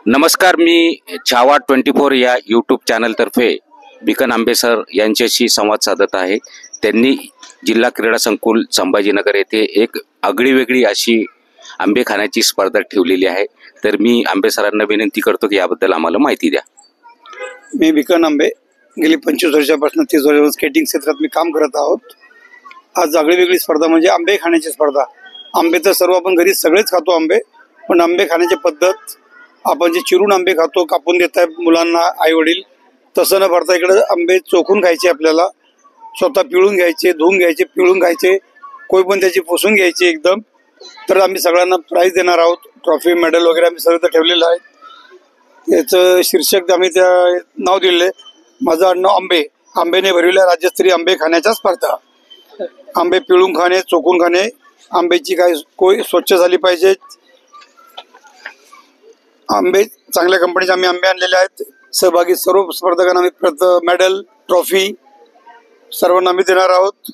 नमस्कार, मी छावा 24 या यूट्यूब चॅनलतर्फे बिकन आंबे सर यांच्याशी संवाद साधत आहे। त्यांनी जिल्हा क्रीडा संकुल संभाजीनगर येथे एक आगळीवेगळी अशी आंबे खाण्याची स्पर्धा ठेवलेली आहे। तर मी आंबे सरांना विनंती करतो की याबद्दल आम्हाला माहिती द्या। मी बिकन आंबे गेली 25 वर्षापासून 30 वर्षापासून स्केटिंग क्षेत्रात मी काम करत आहोत। आज आगळीवेगळी स्पर्धा म्हणजे आंबे खाण्याची स्पर्धा। आंबे तर सर्व आपण घरी सगळेच खातो आंबे, पण आंबे खाण्याची पद्धत आपण जे चिरून आंबे खातो, कापून देत आहेत मुलांना आई वडील, तसं न भरता इकडे आंबे चोखून खायचे, आपल्याला स्वतः पिळून घ्यायचे, धुवून घ्यायचे, पिळून खायचे, कोई पण त्याची पुसून घ्यायची एकदम। तर आम्ही सगळ्यांना प्राइज देणार आहोत, ट्रॉफी मेडल वगैरे आम्ही सगळं ठेवलेलं आहे। याचं शीर्षक आम्ही त्या नाव दिले, माझं आडनाव आंबे, आंबेने भरविल्या राज्यस्तरीय आंबे खाण्याच्या स्पर्धा। आंबे पिळून खाणे, चोखून खाणे, आंब्याची काय कोय स्वच्छ झाली पाहिजे। आंबे चांगल्या कंपनीचे आम्ही आंबे आणलेले आहेत। सहभागी सर्व स्पर्धकांना आम्ही मेडल, ट्रॉफी सर्वांना आम्ही देणार आहोत।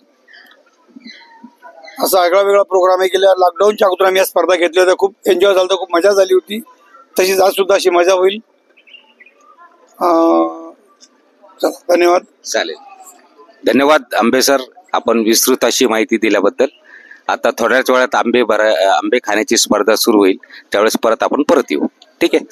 असा आगळा वेगळा प्रोग्राम आहे। गेल्या लॉकडाऊनच्या अगोदर आम्ही या स्पर्धा घेतल्या होत्या, खूप एन्जॉय झाला, खूप मजा झाली होती। तशीच आज सुद्धा अशी मजा होईल। धन्यवाद। चालेल, धन्यवाद आंबे सर, आपण विस्तृत अशी माहिती दिल्याबद्दल। आता थोड्याच वेळात आंबे खाण्याची स्पर्धा सुरू होईल, त्यावेळेस परत आपण येऊ। ठीक आहे।